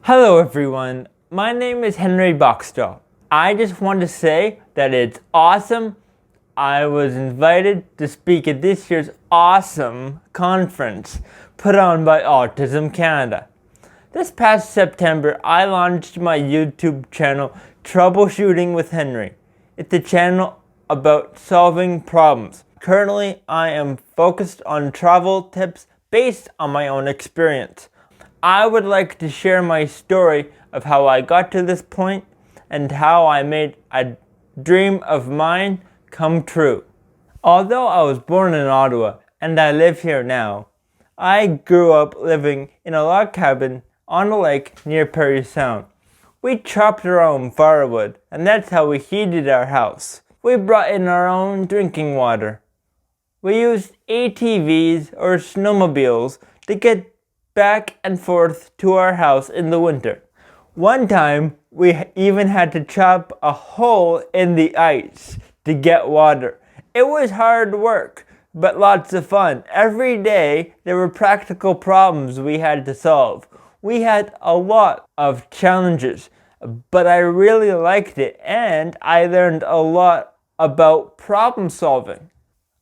Hello everyone, my name is Henry Boxstall. I just want to say that it's awesome. I was invited to speak at this year's awesome conference put on by Autism Canada. This past September, I launched my YouTube channel, Troubleshooting with Henry. It's a channel about solving problems. Currently, I am focused on travel tips based on my own experience. I would like to share my story of how I got to this point and how I made a dream of mine come true. Although I was born in Ottawa and I live here now, I grew up living in a log cabin on a lake near Parry Sound. We chopped our own firewood, and that's how we heated our house. We brought in our own drinking water. We used ATVs or snowmobiles to get back and forth to our house in the winter. One time, we even had to chop a hole in the ice to get water. It was hard work, but lots of fun. Every day, there were practical problems we had to solve. We had a lot of challenges, but I really liked it, and I learned a lot about problem solving.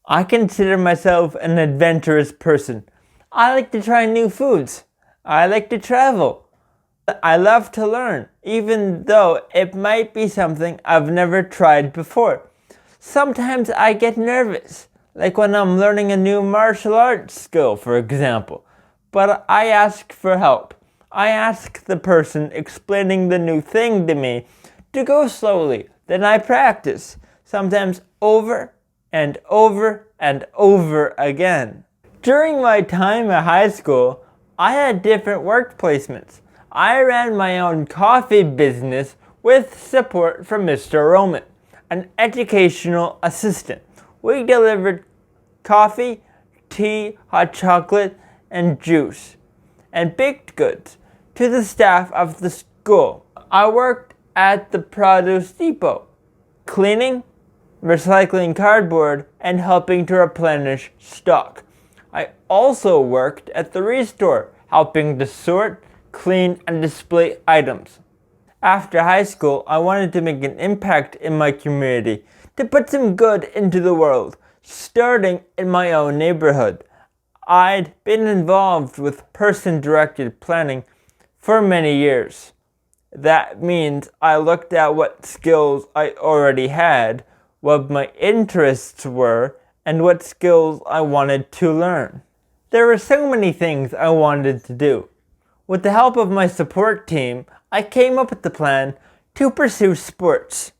I consider myself an adventurous person. I like to try new foods. I like to travel. I love to learn, even though it might be something I've never tried before. Sometimes I get nervous, like when I'm learning a new martial arts skill, for example. But I ask for help. I ask the person explaining the new thing to me to go slowly. Then I practice, sometimes over and over and over again. During my time at high school, I had different work placements. I ran my own coffee business with support from Mr. Roman, an educational assistant. We delivered coffee, tea, hot chocolate, and juice, and baked goods to the staff of the school. I worked at the produce depot, cleaning, recycling cardboard, and helping to replenish stock. I also worked at the restore, helping to sort, clean, and display items. After high school, I wanted to make an impact in my community, to put some good into the world, starting in my own neighborhood. I'd been involved with person-directed planning for many years. That means I looked at what skills I already had, what my interests were, and what skills I wanted to learn. There were so many things I wanted to do. With the help of my support team, I came up with the plan to pursue sports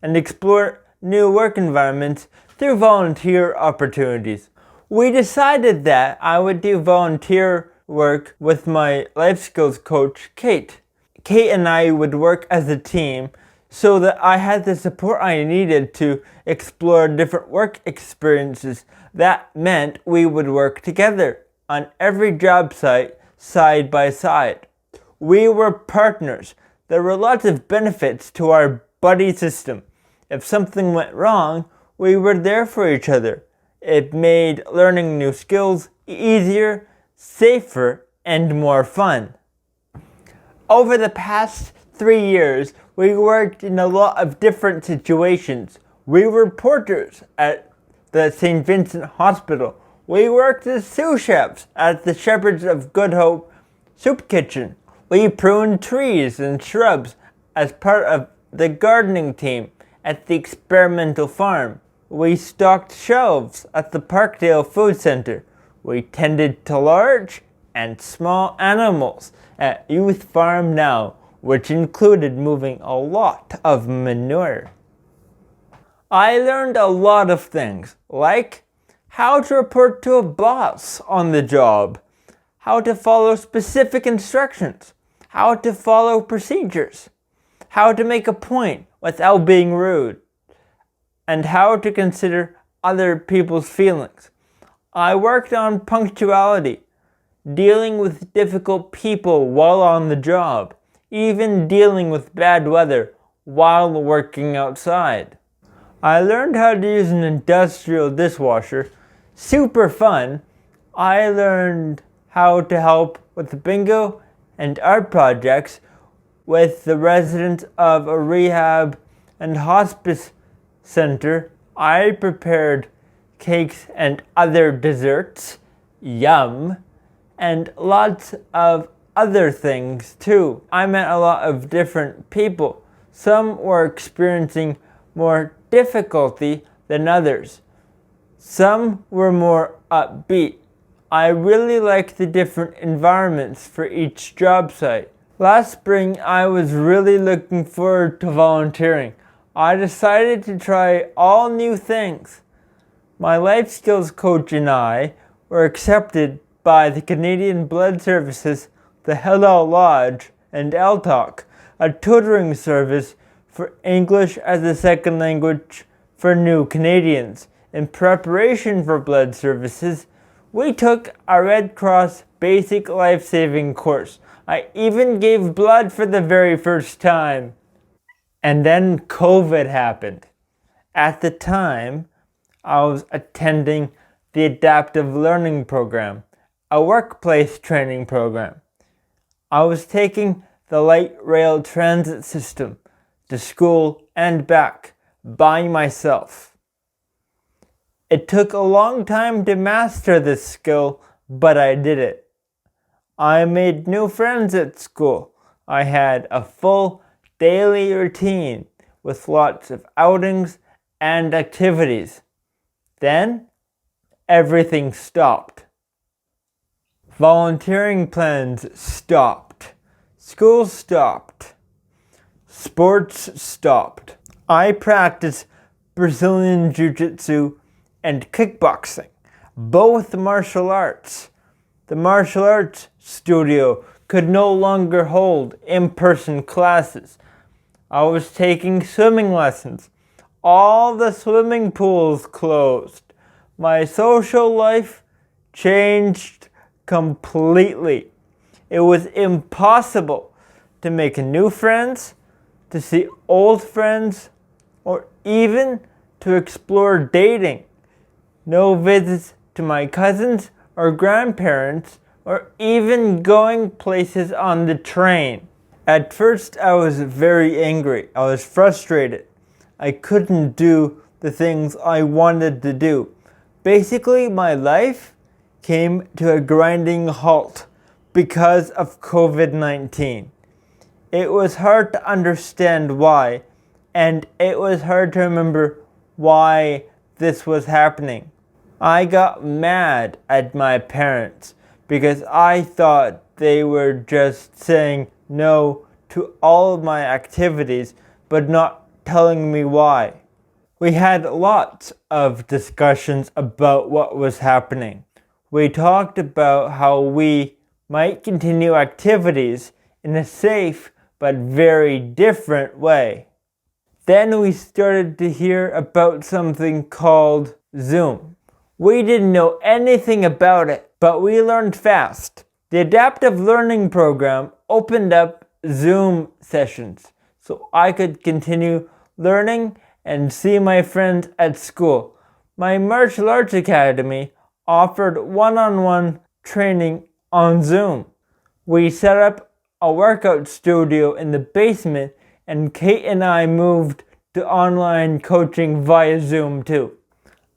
and explore new work environments through volunteer opportunities. We decided that I would do volunteer work with my life skills coach, Kate. Kate and I would work as a team so that I had the support I needed to explore different work experiences. That meant we would work together on every job site, side by side. We were partners. There were lots of benefits to our buddy system. If something went wrong, we were there for each other. It made learning new skills easier, safer, and more fun. Over the past 3 years, we worked in a lot of different situations. We were porters at the St. Vincent Hospital. We worked as sous chefs at the Shepherds of Good Hope Soup Kitchen. We pruned trees and shrubs as part of the gardening team at the Experimental Farm. We stocked shelves at the Parkdale Food Center. We tended to large and small animals at Youth Farm Now, which included moving a lot of manure. I learned a lot of things, like how to report to a boss on the job, how to follow specific instructions, how to follow procedures, how to make a point without being rude, and how to consider other people's feelings. I worked on punctuality, dealing with difficult people while on the job, even dealing with bad weather while working outside. I learned how to use an industrial dishwasher. Super fun. I learned how to help with bingo and art projects with the residents of a rehab and hospice center. I prepared cakes and other desserts, yum, and lots of other things too. I met a lot of different people. Some were experiencing more difficulty than others. Some were more upbeat. I really liked the different environments for each job site. Last spring, I was really looking forward to volunteering. I decided to try all new things. My life skills coach and I were accepted by the Canadian Blood Services, the Hello Lodge, and LTalk, a tutoring service for English as a second language for new Canadians. In preparation for Blood Services, we took a Red Cross basic life-saving course. I even gave blood for the very first time. And then COVID happened. At the time, I was attending the Adaptive Learning Program, a workplace training program. I was taking the light rail transit system to school and back by myself. It took a long time to master this skill, but I did it. I made new friends at school. I had a full daily routine with lots of outings and activities. Then, everything stopped. Volunteering plans stopped. School stopped. Sports stopped. I practiced Brazilian Jiu-Jitsu and kickboxing, both martial arts. The martial arts studio could no longer hold in-person classes. I was taking swimming lessons. All the swimming pools closed. My social life changed completely. It was impossible to make new friends, to see old friends, or even to explore dating. No visits to my cousins or grandparents, or even going places on the train. At first, I was very angry. I was frustrated. I couldn't do the things I wanted to do. Basically, my life came to a grinding halt because of COVID-19. It was hard to understand why, and it was hard to remember why this was happening. I got mad at my parents because I thought they were just saying no to all of my activities, but not telling me why. We had lots of discussions about what was happening. We talked about how we might continue activities in a safe but very different way. Then we started to hear about something called Zoom. We didn't know anything about it, but we learned fast. The Adaptive Learning Program opened up Zoom sessions so I could continue learning and see my friends at school. My martial arts academy offered one-on-one training on Zoom. We set up a workout studio in the basement, and Kate and I moved to online coaching via Zoom too.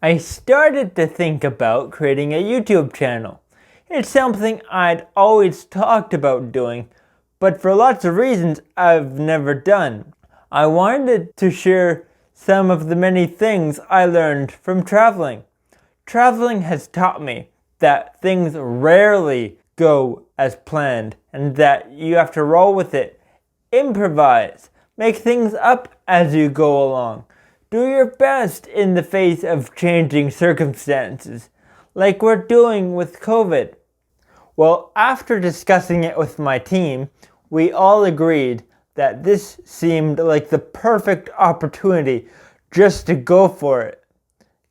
I started to think about creating a YouTube channel. It's something I'd always talked about doing, but for lots of reasons I've never done. I wanted to share some of the many things I learned from traveling. Traveling has taught me that things rarely go as planned and that you have to roll with it, improvise, make things up as you go along. Do your best in the face of changing circumstances, like we're doing with COVID. Well, after discussing it with my team, we all agreed that this seemed like the perfect opportunity just to go for it.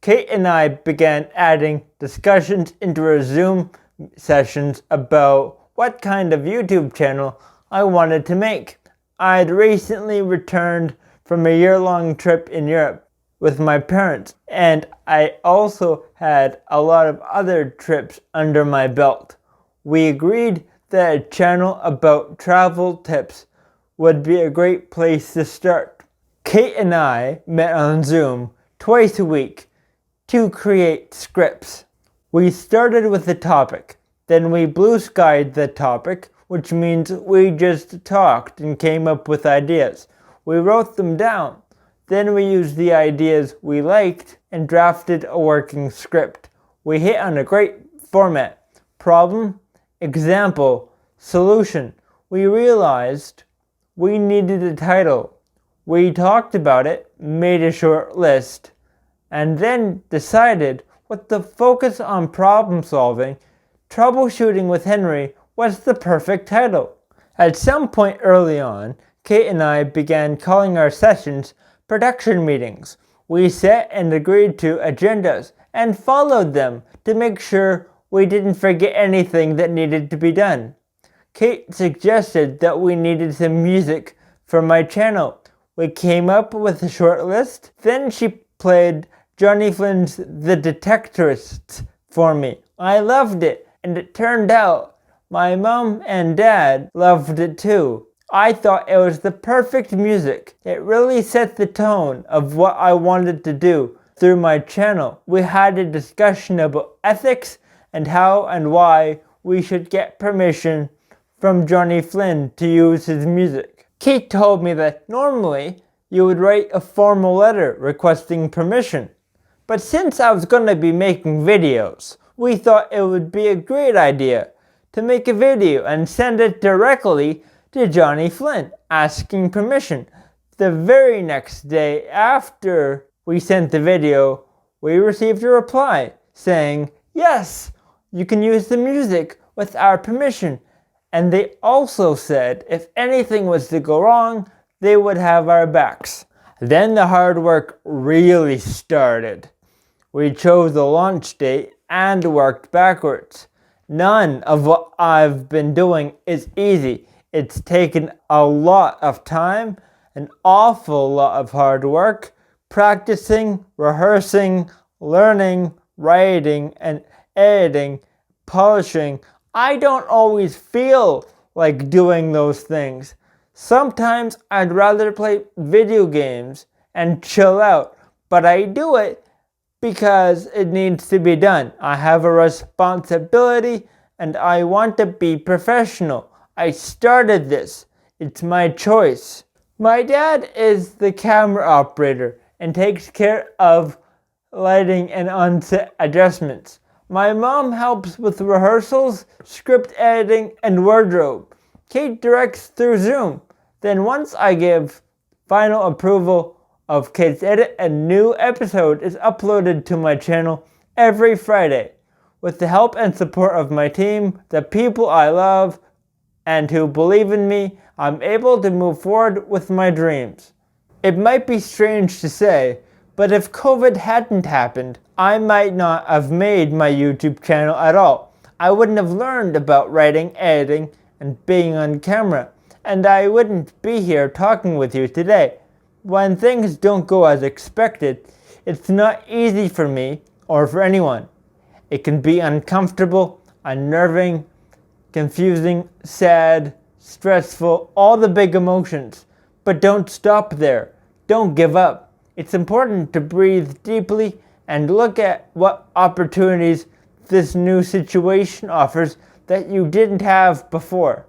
Kate and I began adding discussions into our Zoom sessions about what kind of YouTube channel I wanted to make. I'd recently returned from a year-long trip in Europe with my parents, and I also had a lot of other trips under my belt. We agreed that a channel about travel tips would be a great place to start. Kate and I met on Zoom twice a week to create scripts. We started with the topic, then we blue skied the topic, which means we just talked and came up with ideas. We wrote them down. Then we used the ideas we liked and drafted a working script. We hit on a great format: problem, example, solution. We realized we needed a title. We talked about it, made a short list, and then decided with the focus on problem solving, Troubleshooting with Henry was the perfect title. At some point early on, Kate and I began calling our sessions production meetings. We set and agreed to agendas and followed them to make sure we didn't forget anything that needed to be done. Kate suggested that we needed some music for my channel. We came up with a short list. Then she played Johnny Flynn's The Detectorists for me. I loved it, and it turned out my mom and dad loved it too. I thought it was the perfect music. It really set the tone of what I wanted to do through my channel. We had a discussion about ethics and how and why we should get permission from Johnny Flynn to use his music. Kate told me that normally you would write a formal letter requesting permission. But since I was going to be making videos, we thought it would be a great idea to make a video and send it directly to Johnny Flynn asking permission. The very next day after we sent the video, we received a reply saying, "Yes, you can use the music with our permission." And they also said if anything was to go wrong, they would have our backs. Then the hard work really started. We chose a launch date and worked backwards. None of what I've been doing is easy. It's taken a lot of time, an awful lot of hard work, practicing, rehearsing, learning, writing, and editing, polishing. I don't always feel like doing those things. Sometimes I'd rather play video games and chill out, but I do it because it needs to be done. I have a responsibility and I want to be professional. I started this. It's my choice. My dad is the camera operator and takes care of lighting and on-set adjustments. My mom helps with rehearsals, script editing, and wardrobe. Kate directs through Zoom. Then once I give final approval of Kate's edit, a new episode is uploaded to my channel every Friday. With the help and support of my team, the people I love, and who believe in me, I'm able to move forward with my dreams. It might be strange to say, but if COVID hadn't happened, I might not have made my YouTube channel at all. I wouldn't have learned about writing, editing, and being on camera, and I wouldn't be here talking with you today. When things don't go as expected, it's not easy for me or for anyone. It can be uncomfortable, unnerving, confusing, sad, stressful, all the big emotions. But don't stop there. Don't give up. It's important to breathe deeply and look at what opportunities this new situation offers that you didn't have before.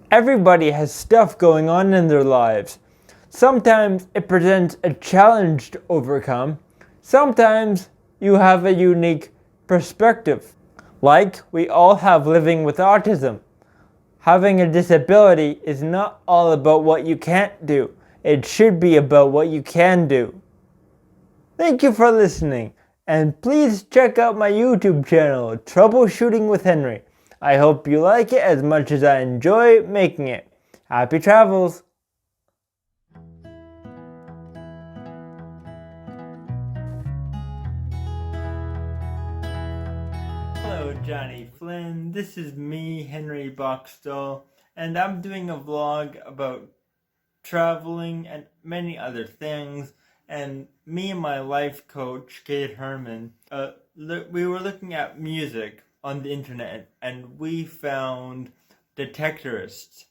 Everybody has stuff going on in their lives. Sometimes it presents a challenge to overcome. Sometimes you have a unique perspective. Like we all have living with autism. Having a disability is not all about what you can't do. It should be about what you can do. Thank you for listening, and please check out my YouTube channel, Troubleshooting with Henry. I hope you like it as much as I enjoy making it. Happy travels! Hello, Johnny Flynn. This is me, Henry Boxstall, and I'm doing a vlog about traveling and many other things. And me and my life coach, Kate Herman, we were looking at music on the internet, and we found detectorists.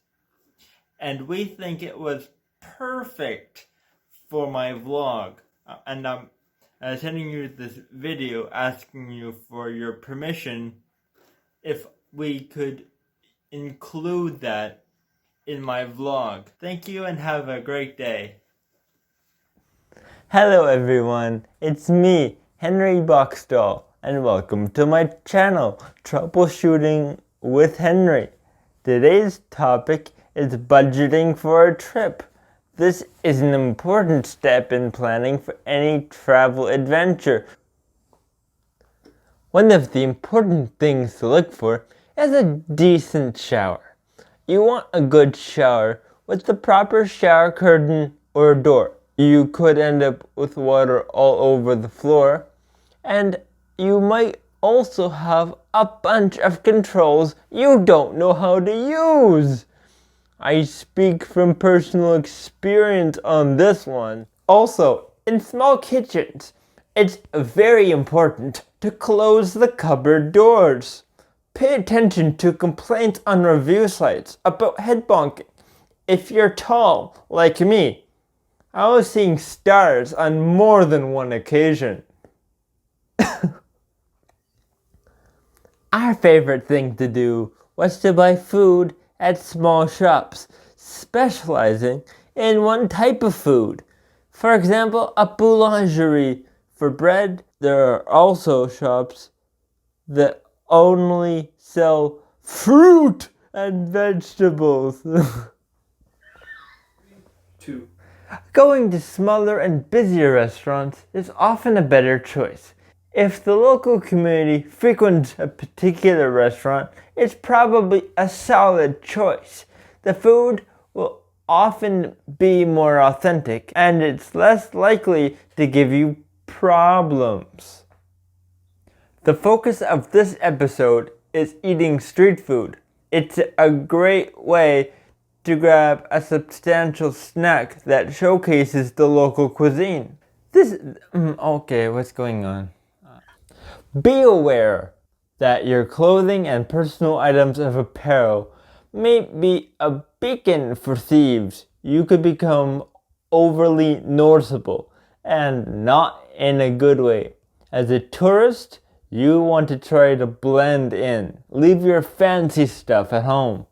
And we think it was perfect for my vlog. And I'm sending you this video asking you for your permission if we could include that in my vlog. Thank you and have a great day. Hello everyone, it's me, Henry Boxstall, and welcome to my channel, Troubleshooting with Henry. Today's topic is budgeting for a trip. This is an important step in planning for any travel adventure. One of the important things to look for is a decent shower. You want a good shower with the proper shower curtain or door. You could end up with water all over the floor, and you might also have a bunch of controls you don't know how to use. I speak from personal experience on this one. Also, in small kitchens, it's very important to close the cupboard doors. Pay attention to complaints on review sites about head bonking. If you're tall, like me, I was seeing stars on more than one occasion. Our favorite thing to do was to buy food at small shops, specializing in one type of food. For example, a boulangerie for bread. There are also shops that only sell fruit and vegetables. 2. Going to smaller and busier restaurants is often a better choice. If the local community frequents a particular restaurant, it's probably a solid choice. The food will often be more authentic, and it's less likely to give you problems. The focus of this episode is eating street food. It's a great way to grab a substantial snack that showcases the local cuisine. Okay, what's going on? Be aware that your clothing and personal items of apparel may be a beacon for thieves. You could become overly noticeable, and not in a good way. As a tourist, you want to try to blend in. Leave your fancy stuff at home.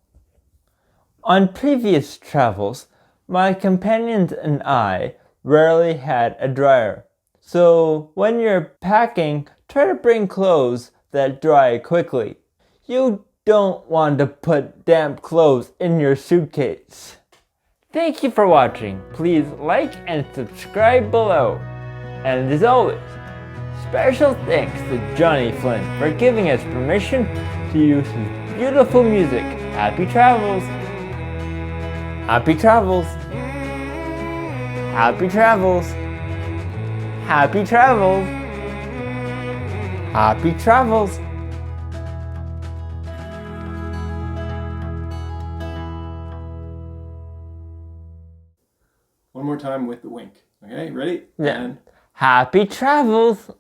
On previous travels, my companions and I rarely had a dryer. So when you're packing, try to bring clothes that dry quickly. You don't want to put damp clothes in your suitcase. Thank you for watching. Please like and subscribe below. And as always, special thanks to Johnny Flynn for giving us permission to use his beautiful music. Happy travels! Happy travels! Happy travels! Happy travels! Happy travels! One more time with the wink. Okay, ready? Yeah. And happy travels!